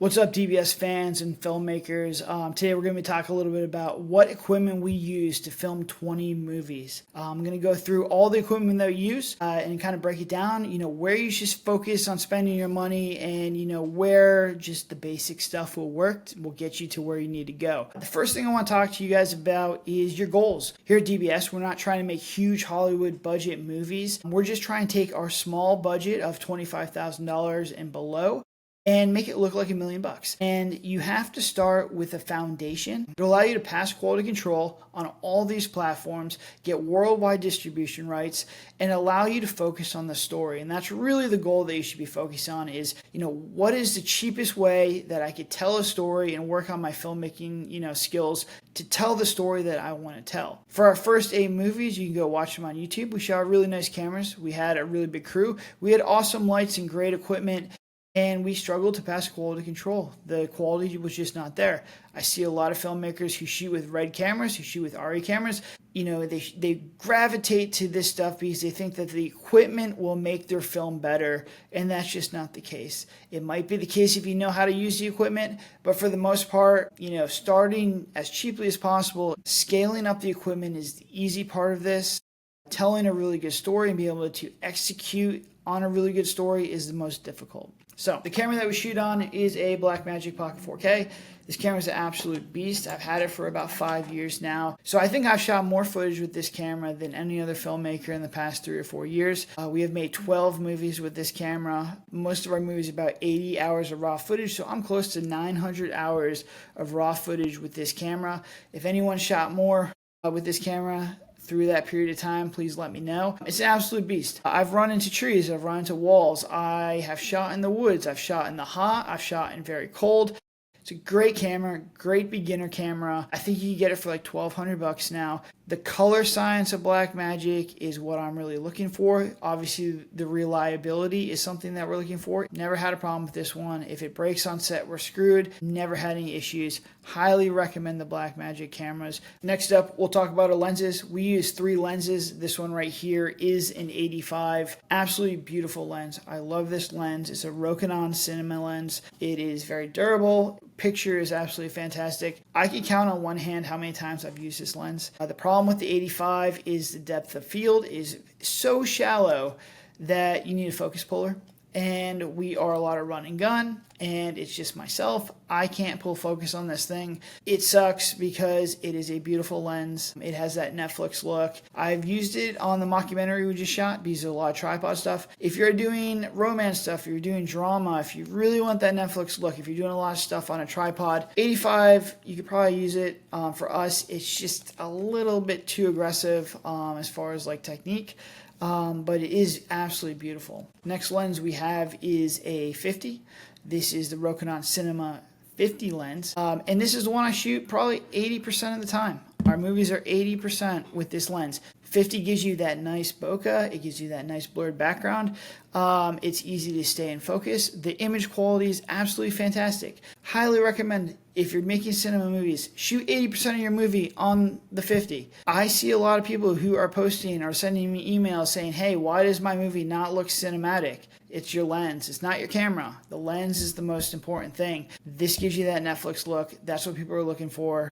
What's up, DBS fans and filmmakers? Today we're going to be talking a little bit about what equipment we use to film 20 movies. I'm going to go through all the equipment that we use and kind of break it down, where you should focus on spending your money and, where just the basic stuff will work, will get you to where you need to go. The first thing I want to talk to you guys about is your goals. Here at DBS, we're not trying to make huge Hollywood budget movies. We're just trying to take our small budget of $25,000 and below and make it look like $1 million. And you have to start with a foundation. It'll allow you to pass quality control on all these platforms, get worldwide distribution rights, and allow you to focus on the story. And that's really the goal that you should be focused on is, what is the cheapest way that I could tell a story and work on my filmmaking, skills to tell the story that I want to tell. For our first 8 movies, you can go watch them on YouTube. We shot really nice cameras. We had a really big crew. We had awesome lights and great equipment. And we struggled to pass quality control. The quality was just not there. I see a lot of filmmakers who shoot with RED cameras, who shoot with RE cameras. They gravitate to this stuff because they think that the equipment will make their film better, and that's just not the case. It might be the case if you know how to use the equipment, but for the most part, starting as cheaply as possible, scaling up the equipment is the easy part of this. Telling a really good story and being able to execute on a really good story is the most difficult. So the camera that we shoot on is a Blackmagic Pocket 4K. This camera is an absolute beast. I've had it for about 5 years now. So I think I've shot more footage with this camera than any other filmmaker in the past 3 or 4 years. We have made 12 movies with this camera. Most of our movies are about 80 hours of raw footage. So I'm close to 900 hours of raw footage with this camera. If anyone shot more with this camera through that period of time, please let me know. It's an absolute beast. I've run into trees, I've run into walls, I have shot in the woods, I've shot in the hot, I've shot in very cold. It's a great camera, great beginner camera. I think you can get it for like $1,200 now. The color science of Blackmagic is what I'm really looking for. Obviously, the reliability is something that we're looking for. Never had a problem with this one. If it breaks on set, we're screwed. Never had any issues. Highly recommend the Blackmagic cameras. Next up, we'll talk about our lenses. We use 3 lenses. This one right here is an 85. Absolutely beautiful lens. I love this lens. It's a Rokinon cinema lens. It is very durable. Picture is absolutely fantastic. I can count on one hand how many times I've used this lens. The problem with the 85 is the depth of field is so shallow that you need a focus puller. And we are a lot of run and gun, and it's just myself. I can't pull focus on this thing. It sucks because it is a beautiful lens. It has that Netflix look. I've used it on the mockumentary we just shot because there's a lot of tripod stuff. If you're doing romance stuff, if you're doing drama, if you really want that Netflix look, if you're doing a lot of stuff on a tripod, 85, you could probably use it. For us, it's just a little bit too aggressive as far as like technique. But it is absolutely beautiful. Next lens we have is a 50. This is the Rokinon Cinema 50 lens. And this is the one I shoot probably 80% of the time. Our movies are 80% with this lens. 50 gives you that nice bokeh. It gives you that nice blurred background. It's easy to stay in focus. The image quality is absolutely fantastic. Highly recommend if you're making cinema movies, shoot 80% of your movie on the 50. I see a lot of people who are posting or sending me emails saying, hey, why does my movie not look cinematic? It's your lens. It's not your camera. The lens is the most important thing. This gives you that Netflix look. That's what people are looking for.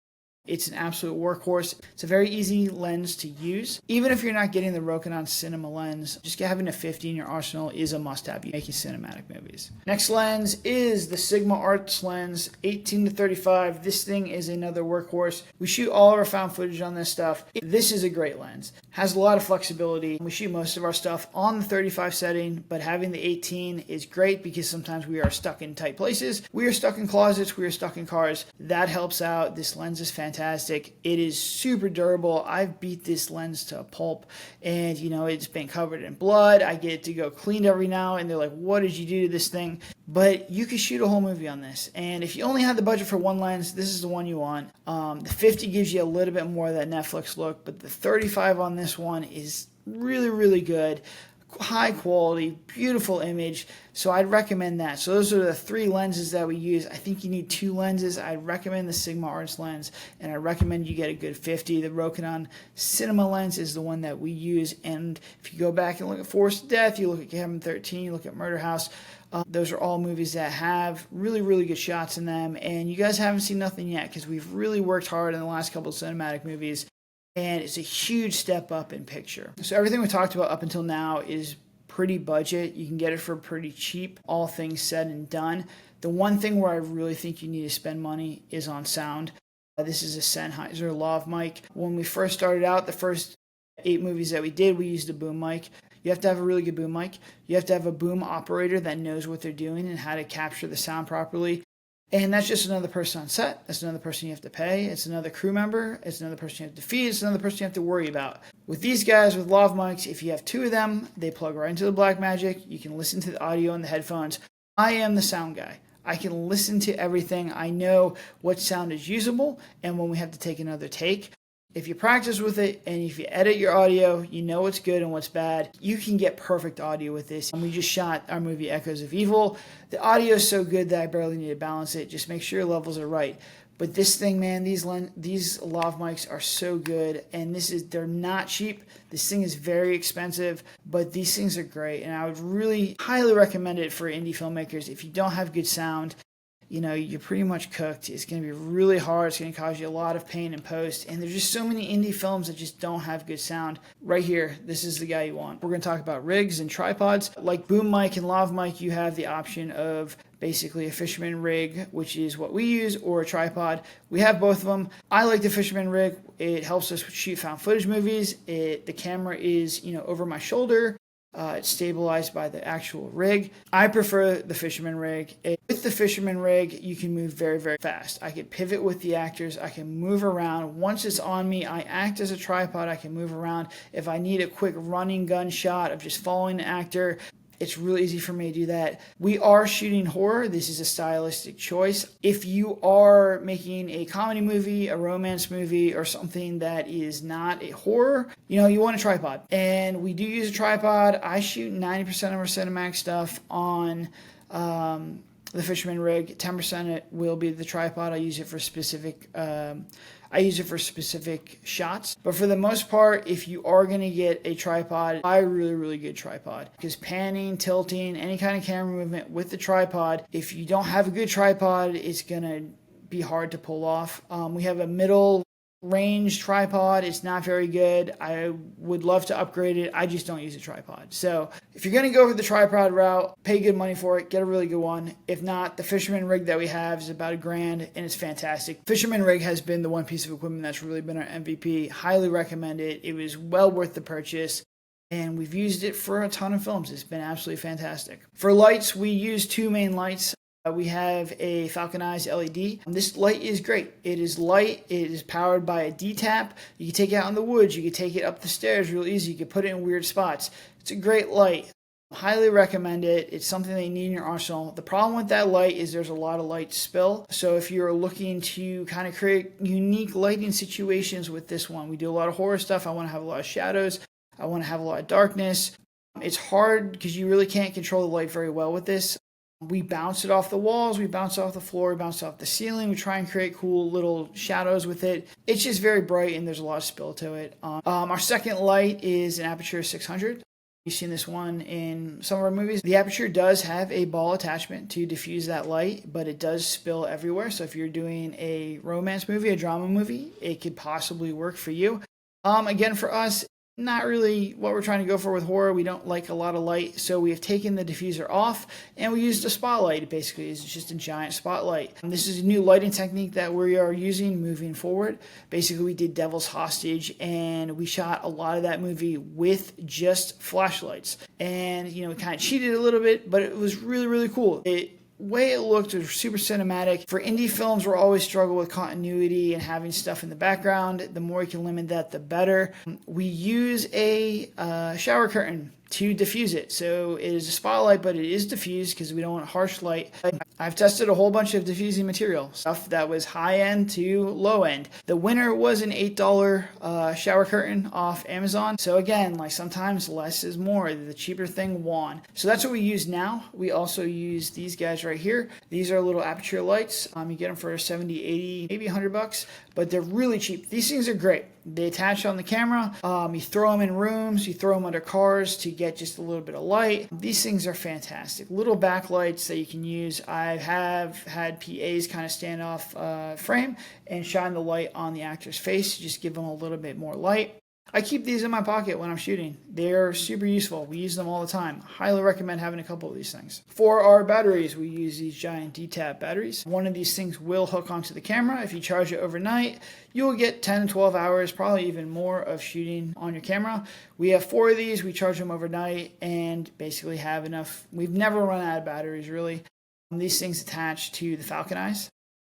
It's an absolute workhorse. It's a very easy lens to use. Even if you're not getting the Rokinon Cinema lens, just having a 50 in your arsenal is a must-have making cinematic movies. Next lens is the Sigma Arts lens, 18 to 35. This thing is another workhorse. We shoot all of our found footage on this stuff. This is a great lens. Has a lot of flexibility. We shoot most of our stuff on the 35 setting, but having the 18 is great because sometimes we are stuck in tight places. We are stuck in closets. We are stuck in cars. That helps out. This lens is fantastic. It is super durable. I've beat this lens to a pulp and it's been covered in blood. I get it to go cleaned every now and they're like, what did you do to this thing? But you could shoot a whole movie on this. And if you only have the budget for one lens, this is the one you want. The 50 gives you a little bit more of that Netflix look, but the 35 on this one is really, really good. High quality, beautiful image. So I'd recommend that. So those are the 3 lenses that we use. I think you need 2 lenses. I'd recommend the Sigma Arts lens, and I recommend you get a good 50. The Rokinon Cinema lens is the one that we use. And if you go back and look at Forced Death, you look at Cabin 13, you look at Murder House, Those are all movies that have really, really good shots in them. And you guys haven't seen nothing yet because we've really worked hard in the last couple of cinematic movies. And it's a huge step up in picture. So everything we talked about up until now is pretty budget. You can get it for pretty cheap, all things said and done. The one thing where I really think you need to spend money is on sound. This is a Sennheiser lav mic. When we first started out, the first 8 movies that we did, we used a boom mic. You have to have a really good boom mic. You have to have a boom operator that knows what they're doing and how to capture the sound properly. And that's just another person on set. That's another person you have to pay. It's another crew member. It's another person you have to feed. It's another person you have to worry about. With these guys, with lav mics, if you have 2 of them, they plug right into the Blackmagic. You can listen to the audio in the headphones. I am the sound guy. I can listen to everything. I know what sound is usable and when we have to take another take. If you practice with it and if you edit your audio, you know what's good and what's bad. You can get perfect audio with this. And we just shot our movie Echoes of Evil. The audio is so good that I barely need to balance it. Just make sure your levels are right. But this thing, man, these lav mics are so good, and they're not cheap. This thing is very expensive, but these things are great, and I would really highly recommend it for indie filmmakers. If you don't have good sound, you're pretty much cooked. It's going to be really hard. It's going to cause you a lot of pain in post. And there's just so many indie films that just don't have good sound. Right here, this is the guy you want. We're going to talk about rigs and tripods. Like boom mic and lav mic, you have the option of basically a fisherman rig, which is what we use, or a tripod. We have both of them. I like the fisherman rig. It helps us shoot found footage movies. The camera is, over my shoulder. It's stabilized by the actual rig. I prefer the fisherman rig. With the fisherman rig, you can move very, very fast. I can pivot with the actors. I can move around. Once it's on me, I act as a tripod. I can move around. If I need a quick running gun shot of just following the actor, it's really easy for me to do that. We are shooting horror. This is a stylistic choice. If you are making a comedy movie, a romance movie, or something that is not a horror, you want a tripod. And we do use a tripod. I shoot 90% of our cinematic stuff on the fisherman rig. 10% it will be the tripod. I use it for specific shots. But for the most part, if you are going to get a tripod, buy a really, really good tripod. Because panning, tilting, any kind of camera movement with the tripod, if you don't have a good tripod, it's going to be hard to pull off. We have a middle range tripod. It's not very good. I would love to upgrade it. I just don't use a tripod. So if you're going to go for the tripod route, pay good money for it. Get a really good one. If not, the fisherman rig that we have is about $1,000 and it's fantastic. Fisherman rig has been the one piece of equipment that's really been our MVP. Highly recommend it. It was well worth the purchase. And we've used it for a ton of films. It's been absolutely fantastic. For lights, we use 2 main lights. We have a Falconized LED. This light is great. It is light. It is powered by a D-tap. You can take it out in the woods. You can take it up the stairs real easy. You can put it in weird spots. It's a great light. Highly recommend it. It's something that you need in your arsenal. The problem with that light is there's a lot of light spill. So if you're looking to kind of create unique lighting situations with this one, we do a lot of horror stuff. I want to have a lot of shadows. I want to have a lot of darkness. It's hard because you really can't control the light very well with this. We bounce it off the walls, we bounce it off the floor, we bounce it off the ceiling. We try and create cool little shadows with it. It's just very bright and there's a lot of spill to it. Our second light is an Aperture 600. You've seen this one in some of our movies. The Aperture does have a ball attachment to diffuse that light, but it does spill everywhere. So if you're doing a romance movie, a drama movie, it could possibly work for you. Again, for us, not really what we're trying to go for with horror. We don't like a lot of light, so we have taken the diffuser off and we used a spotlight. Basically, it's just a giant spotlight. This is a new lighting technique that we are using moving forward. Basically, we did Devil's Hostage and we shot a lot of that movie with just flashlights. And, we kind of cheated a little bit, but it was really, really cool. Way it looked was super cinematic. For indie films, we're always struggle with continuity and having stuff in the background. The more you can limit that, the better. We use a shower curtain to diffuse it. So it is a spotlight, but it is diffused because we don't want harsh light. I've tested a whole bunch of diffusing material, stuff that was high end to low end. The winner was an $8 shower curtain off Amazon. So again, sometimes less is more. The cheaper thing won. So that's what we use now. We also use these guys right here. These are little Aperture lights. You get them for 70, 80, maybe $100, but they're really cheap. These things are great. They attach on the camera. You throw them in rooms. You throw them under cars to get just a little bit of light. These things are fantastic. Little backlights that you can use. I have had PAs kind of stand off frame and shine the light on the actor's face to just give them a little bit more light. I keep these in my pocket when I'm shooting. They're super useful. We use them all the time. Highly recommend having a couple of these things. For our batteries, we use these giant D-tab batteries. One of these things will hook onto the camera. If you charge it overnight, you will get 10 to 12 hours, probably even more, of shooting on your camera. We have 4 of these. We charge them overnight and basically have enough. We've never run out of batteries, really. These things attach to the Falcon eyes,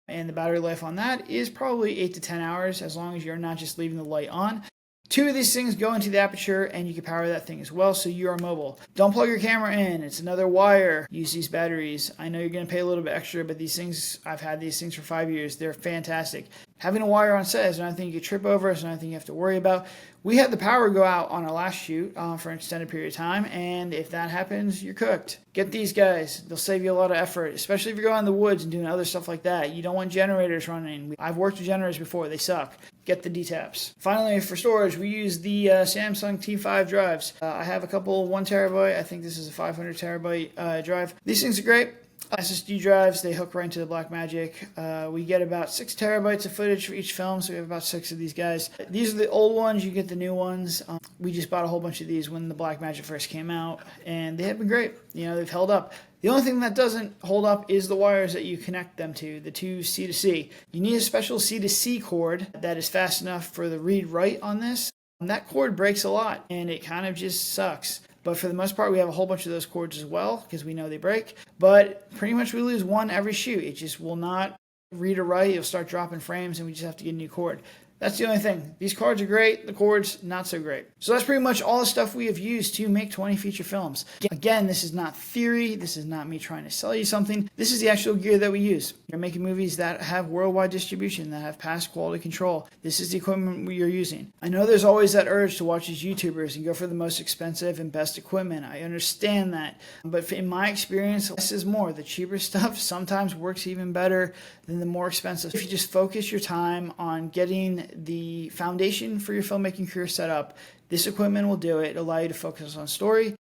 and the battery life on that is probably 8 to 10 hours, as long as you're not just leaving the light on. 2 of these things go into the aperture, and you can power that thing as well, so you are mobile. Don't plug your camera in. It's another wire. Use these batteries. I know you're going to pay a little bit extra, but these things, I've had these things for 5 years. They're fantastic. Having a wire on set is not anything you could trip over. It's not anything you have to worry about. We had the power go out on our last shoot for an extended period of time, and if that happens, you're cooked. Get these guys. They'll save you a lot of effort, especially if you're going in the woods and doing other stuff like that. You don't want generators running. I've worked with generators before. They suck. Get the D-tabs. Finally, for storage, we use the Samsung T5 drives. I have a couple 1 terabyte. I think this is a 500 terabyte drive. These things are great. SSD drives, they hook right into the Blackmagic. We get about 6 terabytes of footage for each film, so we have about 6 of these guys. These are the old ones. You get the new ones. We just bought a whole bunch of these when the Blackmagic first came out, and they have been great. You know, they've held up. The only thing that doesn't hold up is the wires that you connect them to, the 2 C2C. You need a special C2C cord that is fast enough for the read-write on this. And that cord breaks a lot, and it kind of just sucks. But for the most part, we have a whole bunch of those cords as well, because we know they break. But pretty much we lose one every shoot. It just will not read or write. It'll start dropping frames, and we just have to get a new cord. That's the only thing. These cards are great. The cords, not so great. So that's pretty much all the stuff we have used to make 20 feature films. Again, this is not theory. This is not me trying to sell you something. This is the actual gear that we use. We're making movies that have worldwide distribution, that have past quality control. This is the equipment we are using. I know there's always that urge to watch these YouTubers and go for the most expensive and best equipment. I understand that. But in my experience, less is more. The cheaper stuff sometimes works even better than the more expensive. If you just focus your time on getting the foundation for your filmmaking career set up, this equipment will do it. It'll allow you to focus on story,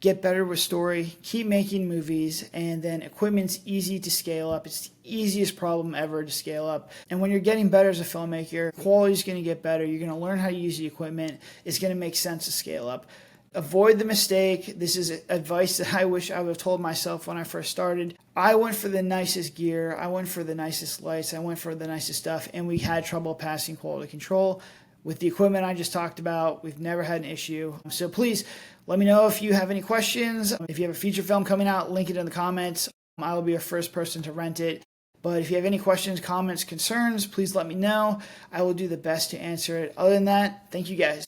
get better with story, keep making movies, and then equipment's easy to scale up. It's the easiest problem ever to scale up. And when you're getting better as a filmmaker, quality's going to get better. You're going to learn how to use the equipment. It's going to make sense to scale up. Avoid the mistake. This is advice that I wish I would have told myself when I first started. I went for the nicest gear. I went for the nicest lights. I went for the nicest stuff, and we had trouble passing quality control. With the equipment I just talked about, we've never had an issue. So please let me know if you have any questions. If you have a feature film coming out, link it in the comments. I will be your first person to rent it. But if you have any questions, comments, concerns, please let me know. I will do the best to answer it. Other than that, thank you guys.